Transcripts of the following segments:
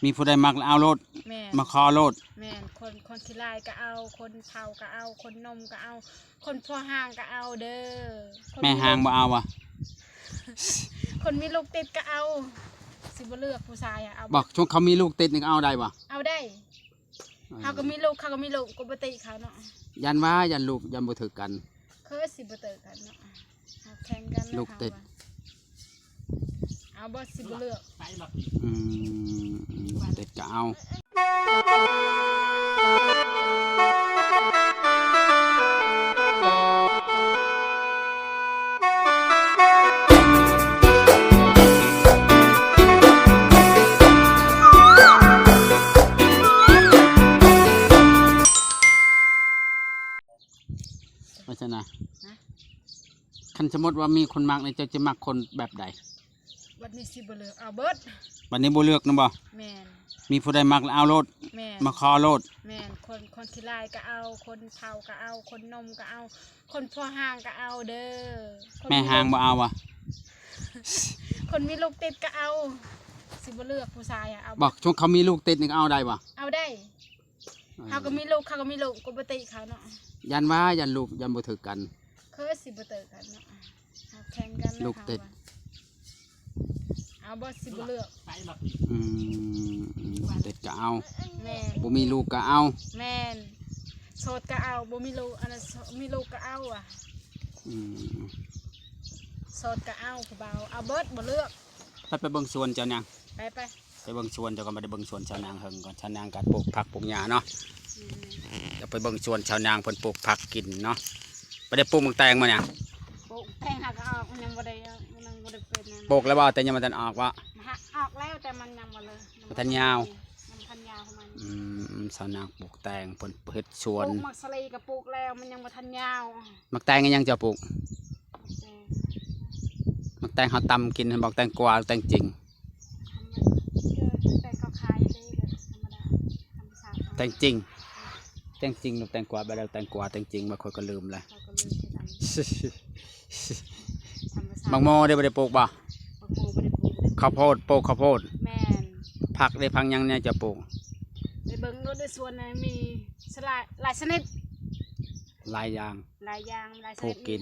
มีผู้ใดมักแล้วเอาโลดแม่มาคอโลดแม่นคนขี้ลายก็เอาคนเฒ่าก็เอาคนนมก็เอาคนพ่อห้างก็เอาเด้อแม่หางบ่เอาวะคนมีลูกติดก็เอาสิบ่เลือกผู้ชายเอาบอกช่วงเขามีลูกติดนี่เอาได้บ่เอาได้เขาก็มีลูกก็บ่ติเขาเนาะยันว่ายันลูกยันบ่ถือกันคือสิบ่เตอกันเนาะแข่งกันลูกติดเอาบ่สิบ่เลือกลูกติดก็เอาไม่ใช่นะคันสมมติว่ามีคนมักในจะมักคนแบบใดวันนี้สิบ่เลือกเอาเบิดวันนี้บ่เลือกนะบ่แม่นมีผู้ใดมักแล้วเอาโลดแม่นมาคอโลดแม่นคนขี้ลายก็เอาคนเฒ่าก็เอาคนนมก็เอาคนพ่อห้างก็เอาเด้อแม่หางบ่เอาวะคนมีลูกติดก็เอาสิบ่เลือกผู้ชายเอาบอกช่วงเขามีลูกติดนี่เอาได้บ่เอาได้เขาก็มีลูกก็บ่ติเขาเนาะยันว่ายันลูกยันบ่ถือกันคือสิบ่เตอกันเนาะแข่งกันลูกติดเอาบ่สิบ่เลือกลูกติดก็เอาแม่บ่มีลูกก็เอาแม่นโสดก็เอาบ่มีลูกอันนั้นมีลูกก็เอาโสดก็เอาผู้บ่าวเอาเบิดบ่เลือกไปเบิ่งสวนเจ้านางไปเบิ่งสวนเจ้าก็บ่ได้เบิ่งสวนชาวนางเฮิงก่อนชาวนางก็ปลูกผักปลูกหญ้าเนาะจะไปเบิ่งสวนชาวนางเพิ่นปลูกผักกินเนาะบ่ได้ปลูกมังแตงมาเนี่ยปลูกแตงหักออกมันยังบ่ได้เป็นปลูกแล้วบ่แต่ยังมันทันออกวะออกแล้วแต่มันยังบ่เลยมันทันยาวมันทันยาวของมันชาวนางปลูกแตงเพิ่นเฮ็ดสวนปลูกมักสลีก็ปลูกแล้วมันยังบ่ทันยาวมักแตงยังจะปลูกมักแตงเฮาตำกินบอกแตงกวาแตงจริงแตงก็ขายได้ธรรมดาแตงจริงลูกแตงกวาไปแล้วแตงกวาแตงจริงมาค่อยก็ลืมเลยบางโมได้บ่ได้ปลูกบ่ข้าวโพดปลูกข้าวโพดแม่นผักได้พังยังเนี่ยจะปลูกในเบิ่งรถในสวนมีหลายชนิดหลายอย่างหลายชนิด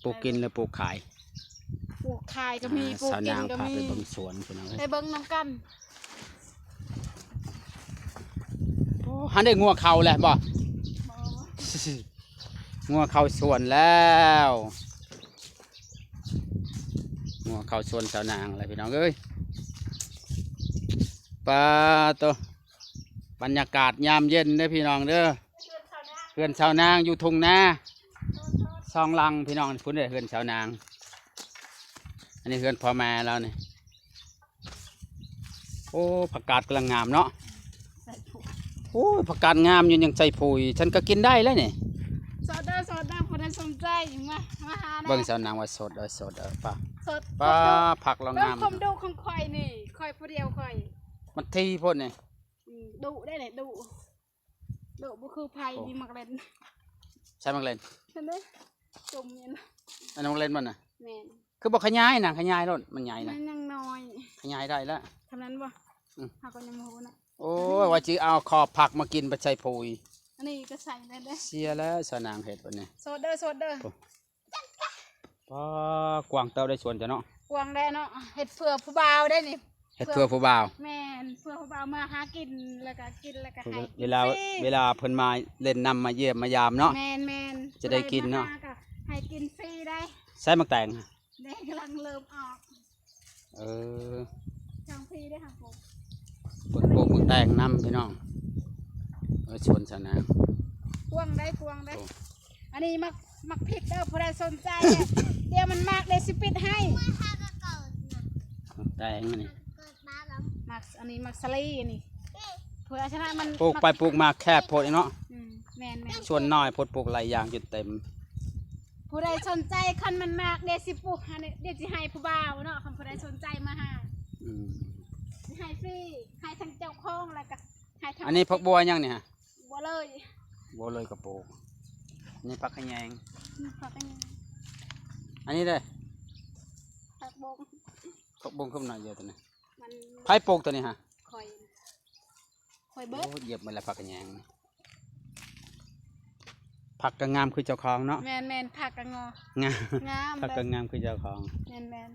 ปลูกกินหรือปลูกขายปลูกขายก็มีปลูกกินก็มีไปเบิ่งสวนพี่น้องไปเบิ่งน้ำกันหันได้งัวเข่าแหละบ่งัวเข่าสวนแล้วงัวเข่าสวนชาวนางอะไรพี่น้องเอ้ยปลาตัวบรรยากาศยามเย็นเด้อพี่น้องเด้อเฮือนชาวนางอยู่ทุ่งนาซองลังพี่น้องคุณเด้อเฮือนชาวนางอันนี้เฮือนพ่อแม่แล้วนี่โอ้ผักกาดกำลังงามเนาะโอ้ผักกาดงามอยู่ยังใจปุ๋ยฉันก็กินได้แล้วนี่สดได้คนได้สนใจมาหาเบิ่งชาวนางว่าสดป้าผักเรางามความดุของข่อยนี่ข่อยผู้เดียวข่อยมันทีพ่นนี่ดุได้เลยดุบ่คือไผ่นี่มักเล่นใช่มักเล่นเห็นไหมจมเนี่ยอันนั้นมักเล่นมันน่ะแม่นคือบอกขยายขยายรถมันใหญ่นะมันยังน้อยขยายได้แล้วทำนั้นบ่หาก็ยังโมโหนะโอ้ว่าจีเอาขอบผักมากินไปใช้ปุ๋ยอันนี้ก็ใส่ได้เด้เสียแล้วชาวนางเห็ดวันนี้สดเด้อป้ากวางเต้าได้ส่วนจะเนาะกวางได้เนาะเห็ดเผื่อผู้บ่าวได้นี่เห็ดเผื่อผู้บ่าวแม่นเผื่อผู้บ่าวมาหากินแล้วก็ให้เวลาเพิ่นมาเล่นนำมาเยี่ยมมายามเนาะแม่นจะได้กินเนาะให้กินฟรีได้ใส่มักแตงแดงกำลังเริ่มออกจังฟรีได้ค่ะผมปลูกมักแตงนำพี่น้องชวนชาวนางกวางได้อันนี้มักพริกเด้อผู้ใดสนใจเดี๋ยวมันมากเลยสิปิดให้มักแตงนี่อันนี้มักสลีนี่เพื่อชนะมันปลูกไปปลูกมาแคบโพดเนาะแม่นชวนน้อยโพดปลูกหลายอย่างจนเต็มผู้ใดสนใจคันมันมากเดี๋ยวสิปลูกเดี๋ยวสิให้ผู้บ่าวเนาะคันผู้ใดสนใจมาหาให้ฟรีให้ทั้งเจ้าของแล้วก็ให้ทั้งอันนี้ผักบัวยังเนี่ยบัวเลยกระโปงนี่ผักขยง อันนี้เลยผักบงขึ้นหน่อยเยอะตัวนี้ มัน ไผ่ปลูกตัวนี้ฮะ คอยเบิ โอ้ ด เหยียบมันละผักกระแยงผักกระงามคือเจ้าของเนาะ แมนผักกะงอง าม งาม ผักกระงามคือเจ้าของ แมน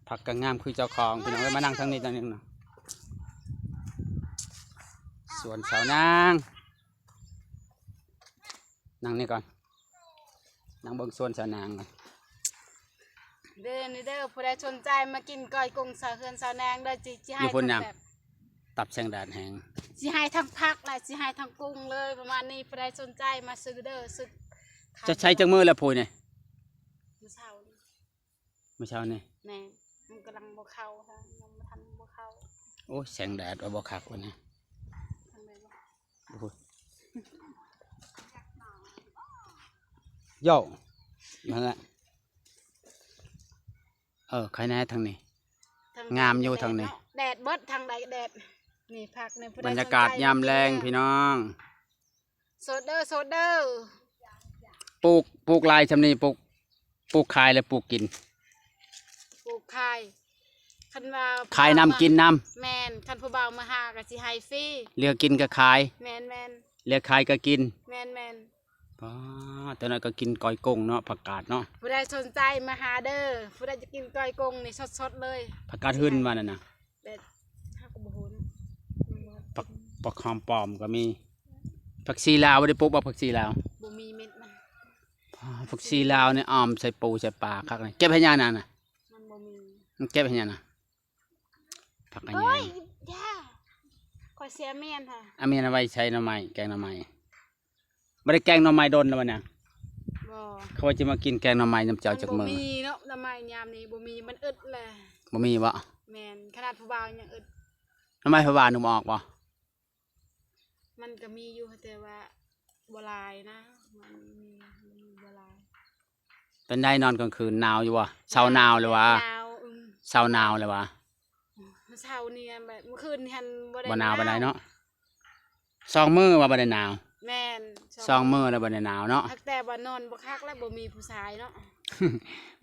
ผักกระงามคือเจ้าของพี่น้องเอ้ยมานั่งทางนี้ตอนนี้เนาะสวนสาวนางนั่งนี่ก่อนนั่งเบิ่งสวนสาวนางก่อน เด้อนี่เด้อผู้ใดสนใจมากินก้อยกุ้งสาวเฮือนสาวนางเด้อจิให้ อยู่พุ่น ทั้ ยัง งแบบ ตับแสงแดดแห้ง สิให้ทั้งผักและสิให้ทั้งกุ้งเลยประมาณนี้ผู้ใดสนใจมาซื้อเด้อซื้อ จะใช้จังมือแล้วพูยเนี่ย มื้อเช้านี่ เมื่อเช้านี่ แม่มันกำลังบ่เข้าค่ะยังบ่ทันบ่เข้า โอ้แสงแดดว่าบ่คักวันนี้ ทางใดบ่ โอ้ยโย่นั่นแหละใครแน่ทางนี้ ทาง งามอยู่ทางนี้ แดดเบิดทางใดแดดนี่ผักนี่ผู้ใด บรร สนใจ ยากาศยามแรงพี่น้อง โซเด้อโซเด้อ ปลูกลายชำนี้ปลูกขายและปลูกกิน ปลูกไข่คันว่า ขายน้ำกินน้ แม่นคันผู้บ่าวมาหาก็สิให้ฟรี ำเลือกกินก็ขาย แม่น เลือกขายก็กิน แม่น ป้าตอนนั้นก็กินก้อยกุ้งเนาะผักกาดเนาะ ผู้ใดสนใจมาหาเด้อผู้ใดจะกินก้อยกงนี่สดๆเลย ผักกาดหึ่นมานั่นน่ะ แต่ถ้าก็บ่ฮู้นะ ผักหอมปลอมก็มีผักชีลาวบ่ได้ปลูกบ่ผักชีลาว บ่มีเม็ดมัน ผักชีลาวเนี่ยอ้อมใส่ปูใส่ปลาคักเลยเก็บให้ยานั่นน่ะ มันบ่มี มันเก็บให้ยาน่ะผักกระแย เอ้ย ง ย่าข่อยเสียเมียนค่ะ อันนี้เอาไว้ใช้หน่อไม้แกงหน่อไม้บ่ได้แกงหน่อไม้โดนแล้วบัดเนี่ย บ่ เขาว่าจะมากินแกงหน่อไม้น้ำเจ้าจาก บ่ มือ มีเนาะทำไมยามนี้บ่มีมันอึดแหละ บ่มีบ่ แม่นขนาดผู้บ่าวยังอึด หน่อไม้พะวานุ่มออกบ่ มันก็มีอยู่แต่ว่าบ่หลายนะมันมีบ่หลาย เป็นได้นอนกลางคืนหนาวอยู่บ่เช้าหนาวเลยวะ หนาวเช้าหนาวเลยวะ เมื่อเช้านี่แบบเมื่อคืนนี่หันบ่ได้ บ่หนาวปานใดเนาะสองมื้อว่าบ่ได้หนาว แม่น สองมื้อแล้วบ่ได้หนาวเนาะ ทักแต่บ่นอนบ่คักแล้วบ่มีผู้ชายเนาะ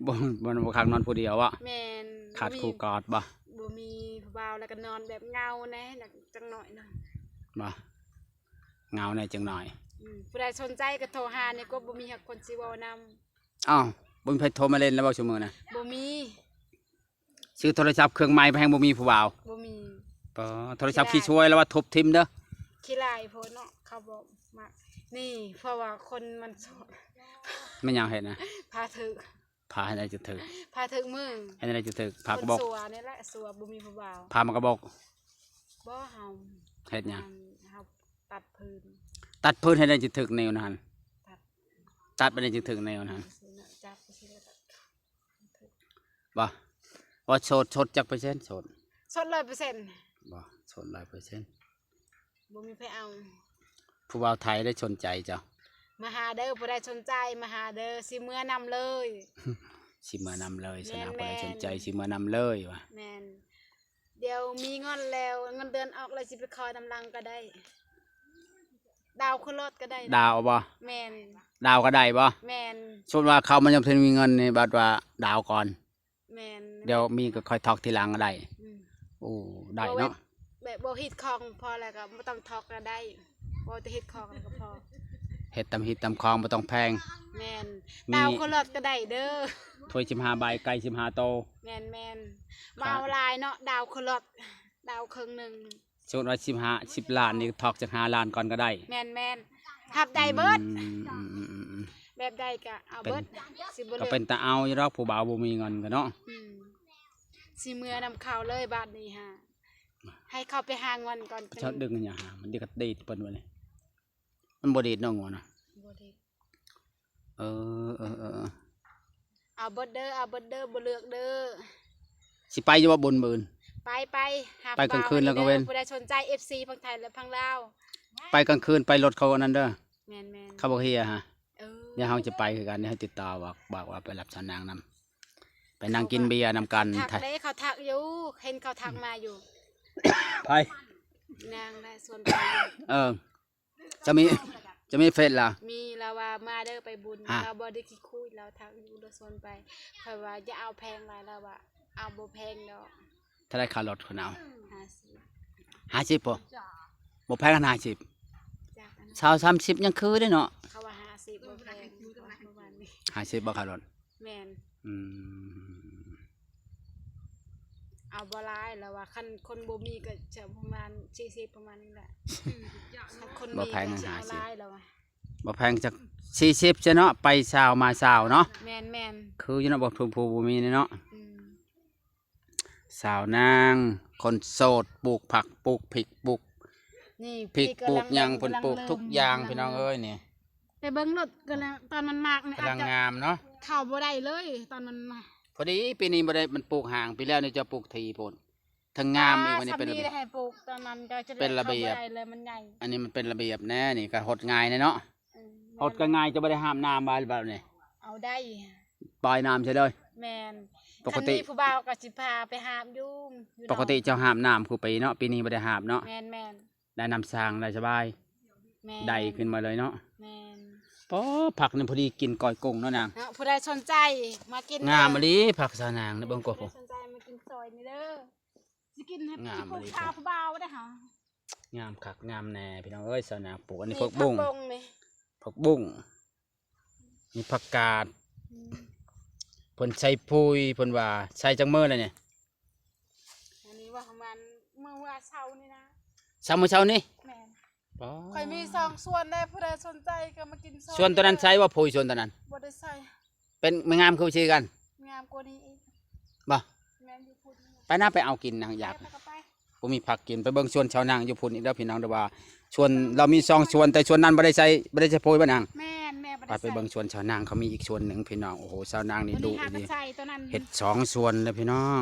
บ่คักนอนผู้เดียววะ แม่น ขาดคู่กอดบ่ บ่มีผู้บ่าวแล้วก็นอนแบบเงาแน่จังหน่อยนะ บ่เหงาในอยจังหน่อย ผู้ใดสนใจก็โทรหานี่ก็บ่มีคนสิเว้านำ อ้าวบ่มีไผโทรมาเล่นแล้วบ่ชั่วโมงน่ะ บ่มี ซื้อโทรศัพท์เครื่องใหม่แพงบ่มีผู้บ่าว บ่มี ปอโทรศัพท์ขี้ช่วยแล้วว่าทุบทิ่มเด้อ ขี้ลายโพดเนาะเขาบอกมานี่เพราะว่าคนมันโสด ไม่นหยังเฮ็ดนะ พาถึก พาให้ได้จุดถึก พาถึกมือ ให้ได้จุดถึกพา ค กระ น บอก สัวนี่แหละสัวบ่มีผู้บ่าว พามากระบอก บ่เฮา เฮ็ดหยัง เฮาตัดพื้น ตัดพื้นให้ได้จุดถึกแนวนั้น ตัด ตัดไปได้จุดถึกแนวนั้น จับไปสิแล้วก็ บ่ว่าโสดจักเปอร์เซ็นต์โสด สด100% บ่โสด100% บ่มีไผเอา ผู้บ่าวไทยได้สนใจเจ้า มาหาเด้อผู้ใดสนใจมาหาเด้อสิเมื่อนำเลย สิมานำเลยสนาม แม่ ผู้ น ใดสนใจสิมานำเลยว่ะ แม่นเดี๋ยวมีเงินแล้วเงินเดือนออกเลยสิไปคอยนำลังก็ได้ ดาวขึ้นรถก็ได้นะ ดาวบ่ แม่น ดาวก็ได้บ่ แม่น สมมุติว่าเขามันยังบ่ทันมีเงินนี่บัดว่าดาวก่อน แม่น เดี๋ยวมีก็ค่อยทอกทีหลังก็ได้ อืม โอ้ได้เนาะ แบบบ่ฮิตของพอแล้วก็บ่ต้องทอกก็ได้บ่จะฮิตของแล้วก็พอ เฮ็ดตำฮิตตำคลองบ่ต้องแพง แม่น มี ดาวขึ้นรถก็ได้เด้อ ถ้วย15ใบไก่15โต แม่นมาเอาลายเนาะดาวขึ้นรถดาวครึ่งหนึง สมมุติว่า10 ล้านนี่ทอกจาก5ล้านก่อนก็ได้ แม่นทับได้เบิด อืม แบบใดก็เอาเบิดสิบ่ ก็ เลื เป็ อน ตาเอาอยู่ดอกผู้บ่าวบ่มีเงินกันเนาะ สิเมื่อนำข้าวเลยบาดนี้ฮะให้เขาไปหาเงินก่อน ชอบดึงกันอย่างหามันดีก็ดีดเปิ้นว่าเลยมันบ่ดีดน้องหัวนะ บ่ได้ เออ เอาเบิดเด้อเอาเบิดเด้อบ่เลือกเด้อ สิไปอยู่ว่าบนมื่น ไปหา ไปกลางคืนแล้วก็เว้น ผู้ใดสนใจ FC พังไทยและพังลาว ไปกลางคืนไปรถเขาอันนั้นเด้อ แม่น เขาบอกเฮียฮะ เออ เดี๋ยวเฮาจะไปคือกันเดี๋ยวเฮาติดต่อบอกว่าไปรับสาวนางนำไปนั่งกินเบียร์นำกัน ทักได้เขาทักอยู่เห็นเขาทักมาอยู่ ไป นางได้ส่วนไปอยู่ เออจะมีเฟซล่ะ มีแล้วว่ามาเด้อไปบุญ ฮะ เราบ่ได้คิดคุยเราทักอยู่เราส่วนไปเพราะว่าอย่าเอาแพงหลายแล้วว่าเอาบ่แพงดอก ถ้าได้ค่ารถคนเอา 50 50ป่ะบ่แพงกัน50 จากอันนั้น ชาว30ยังคือได้เนาะ เขาว่า50บ่แพงประมาณนี้ 50บ่ค่ารถ แม่น อืม เอาบ่หลายแล้วว่าคันคนบ่มีก็จะประมาณ40ประมาณนี้แหละคันคนมีก็จะเอาหลายแล้วว่า บ่แพงจาก40จ้ะเนาะไปชาวมาชาวเนาะ แม่น คืออยู่เนาะบ่ทุนผู้บ่มีเนาะ อืม สาวนางคนโสดปลูกผักปลูกพริกปลูก นี่ พริกปลูกหยัง ำ เพิ่นปลูกทุกอย่างพี่น้องเอ้ยนี่ ไปเบิ่งรถกำลังตอนมันมากนี่ กำลังงามเนาะ เข้าบ่ได้เลยตอนมันมา พอดีปีนี้บ่ได้มันปลูกห่างปีแล้วนี่จะปลูกทีโพนทั้งงามอีกวันนี้เป็นระ สามี เบียบ ได้ให้ปลูกตอนนั้นก็จะได้ เป็นระเบียบ ข้าได้เลยมันใหญ่ อันนี้มันเป็นระเบียบแน่นี่ก็หดง่ายแน่เนาะ อืม หดก็ง่ายจะบ่ได้ห้ามน้ำบาดแบบนี้ เอาได้ ปล่อยน้ำใช่เลย แม่น ปกติ คันมีผู้บ่าวก็สิพาไปหามอยู่อยู่ ปกติเจ้าห้ามน้ำคือปีเนาะปีนี้บ่ได้ห้ามเนาะ แม่น ได้น้ำสร้างได้สบาย แม่น ได้ขึ้นมาเลยเนาะ แม่น ปอผักนี่พอดีกินก้อยกุ้งเนาะนาง เนาะผู้ใดสนใจมากิน งามมะลิผักสาวนางนะเบิ่งกว่า ผู้ ผม ใดสนใจมากินซอยนี่เด้อสิกินให้ งาม ผู้ มะลิ ข้าวผู้บ่าวได้หาง ามคักงามแน่พี่น้องเอ้ยสาวนางปลูกอันนี้ นี่ ผักบุ้ง ผักนี่ ผักบุ้งมีผักกาด อืม เพิ่นใส่ปุ๋ยเพิ่นว่าใส่จังมื้อเลยเนี่ย อันนี้ว่าประมาณเมื่อว่าเช้านี่นะ มื้อเช้านี้ แม่น อ๋อ ข่อยมีสองส่วนได้ผู้ใดสนใจก็มากินซอย ส่วนตัวนั้นใส่ว่าปุ๋ยส่วนตัวนั้น บ่ได้ใส่ เป็นไม่งามคือชื่อกัน งามกว่านี้อีก บ่ แม่นอยู่พุ่นนี่ ไปหน้าไปเอากินนางอยาก ไปก็ไป บ่มีผักกินไปเบิ่งสวนชาวนางอยู่พุ่นอีกแล้วพี่น้องเด้อว่าสวนเรามี2สวนแต่สวนนั้นบ่ได้ใส่ปุ๋ยบ่นาง แม่นแม่บ่ ไป ได้ ไปเบิ่งสวนชาวนางเขามีอีกสวนหนึ่งพี่น้องโอ้โหชาวนางนี่ วัน ดุ นี้หาก็ ดี ใส่ตัวนั้น เฮ็ด2สวนเลยพี่น้อง